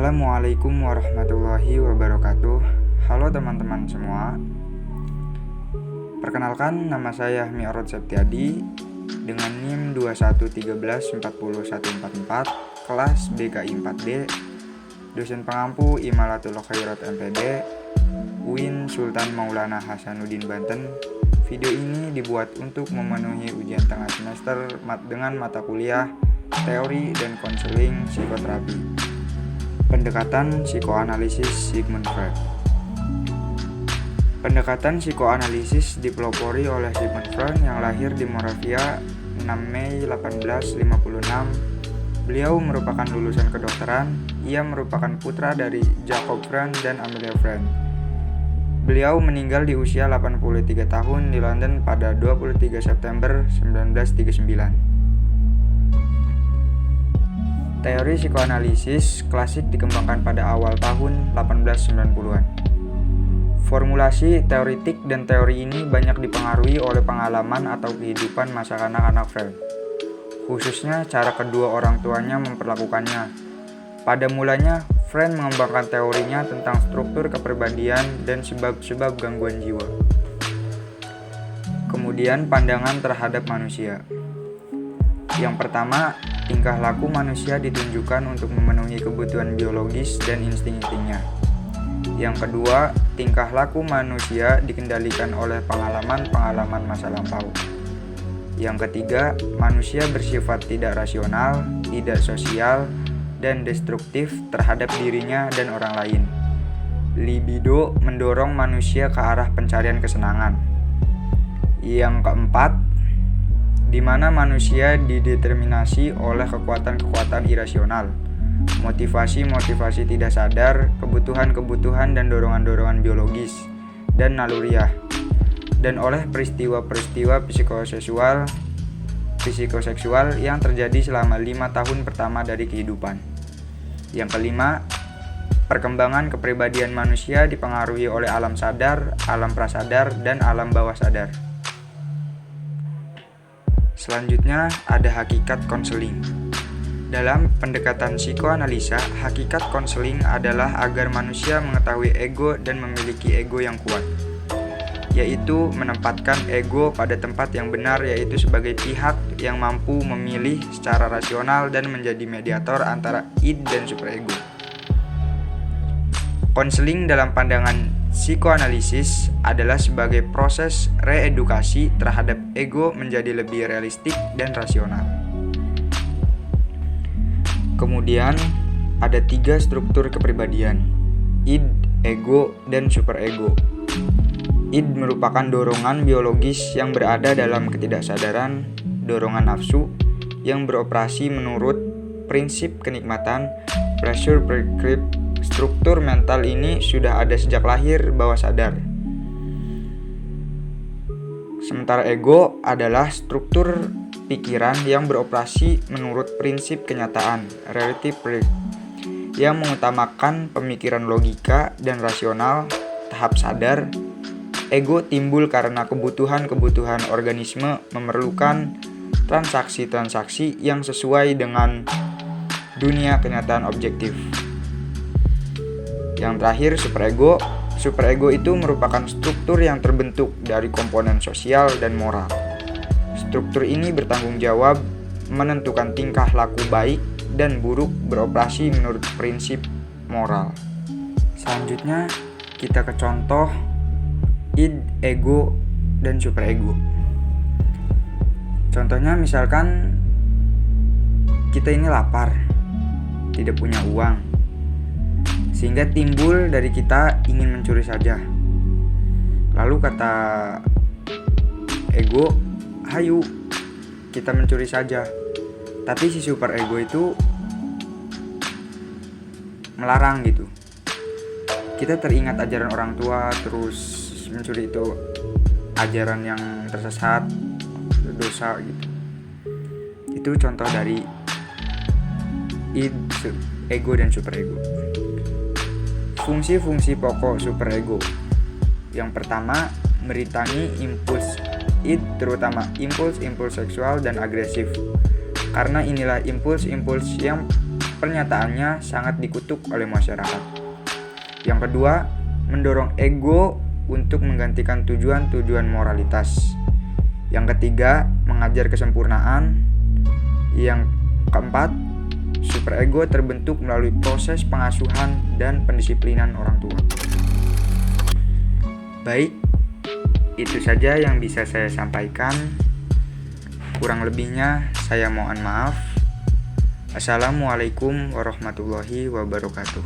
Assalamualaikum warahmatullahi wabarakatuh. Halo teman-teman semua. Perkenalkan, nama saya Mi'raj Septiadi dengan NIM 21134014, kelas BKI 4D, dosen pengampu Imalatul Khairat MPD, UIN Sultan Maulana Hasanuddin Banten. Video ini dibuat untuk memenuhi ujian tengah semester dengan mata kuliah Teori dan Konseling Psikoterapi. Pendekatan psikoanalisis Sigmund Freud. Pendekatan psikoanalisis dipelopori oleh Sigmund Freud yang lahir di Moravia 6 Mei 1856. Beliau merupakan lulusan kedokteran. Ia merupakan putra dari Jacob Freud dan Amelia Freud. Beliau meninggal di usia 83 tahun di London pada 23 September 1939. Teori psikoanalisis klasik dikembangkan pada awal tahun 1890-an. Formulasi teoritik dan teori ini banyak dipengaruhi oleh pengalaman atau kehidupan masa kanak-kanak Freud, khususnya cara kedua orang tuanya memperlakukannya. Pada mulanya, Freud mengembangkan teorinya tentang struktur kepribadian dan sebab-sebab gangguan jiwa. Kemudian pandangan terhadap manusia. Yang pertama, tingkah laku manusia ditunjukkan untuk memenuhi kebutuhan biologis dan insting-instingnya. Yang kedua, tingkah laku manusia dikendalikan oleh pengalaman-pengalaman masa lampau. Yang ketiga, manusia bersifat tidak rasional, tidak sosial, dan destruktif terhadap dirinya dan orang lain. Libido mendorong manusia ke arah pencarian kesenangan. Yang keempat, di mana manusia dideterminasi oleh kekuatan-kekuatan irasional, motivasi-motivasi tidak sadar, kebutuhan-kebutuhan dan dorongan-dorongan biologis dan naluriah, dan oleh peristiwa-peristiwa psikoseksual yang terjadi selama 5 tahun pertama dari kehidupan. Yang kelima, perkembangan kepribadian manusia dipengaruhi oleh alam sadar, alam prasadar, dan alam bawah sadar. Selanjutnya ada hakikat konseling. Dalam pendekatan psikoanalisa, hakikat konseling adalah agar manusia mengetahui ego dan memiliki ego yang kuat, yaitu menempatkan ego pada tempat yang benar, yaitu sebagai pihak yang mampu memilih secara rasional dan menjadi mediator antara id dan superego. Konseling dalam pandangan psikoanalisis adalah sebagai proses reedukasi terhadap ego menjadi lebih realistik dan rasional. Kemudian ada 3 struktur kepribadian: id, ego, dan superego. Id merupakan dorongan biologis yang berada dalam ketidaksadaran, dorongan nafsu yang beroperasi menurut prinsip kenikmatan, pleasure prescript. Struktur mental ini sudah ada sejak lahir bawah sadar. Sementara ego adalah struktur pikiran yang beroperasi menurut prinsip kenyataan, relative predict, yang mengutamakan pemikiran logika dan rasional. Tahap sadar, ego timbul karena kebutuhan-kebutuhan organisme memerlukan transaksi-transaksi yang sesuai dengan dunia kenyataan objektif. Yang terakhir, superego. Superego itu merupakan struktur yang terbentuk dari komponen sosial dan moral. Struktur ini bertanggung jawab menentukan tingkah laku baik dan buruk, beroperasi menurut prinsip moral. Selanjutnya, kita ke contoh id, ego, dan superego. Contohnya misalkan kita ini lapar, tidak punya uang, sehingga timbul dari kita ingin mencuri saja. Lalu kata ego, hayu kita mencuri saja. Tapi si super ego itu melarang gitu. Kita teringat ajaran orang tua, terus mencuri itu ajaran yang tersesat, dosa gitu. Itu contoh dari id, ego, dan superego. Fungsi-fungsi pokok superego. Yang pertama, merintangi impuls id, terutama impuls seksual dan agresif. Karena inilah impuls-impuls yang pernyataannya sangat dikutuk oleh masyarakat. Yang kedua, mendorong ego untuk menggantikan tujuan-tujuan moralitas. Yang ketiga, mengajar kesempurnaan. Yang keempat, superego terbentuk melalui proses pengasuhan dan pendisiplinan orang tua. Baik, itu saja yang bisa saya sampaikan. Kurang lebihnya saya mohon maaf. Assalamualaikum warahmatullahi wabarakatuh.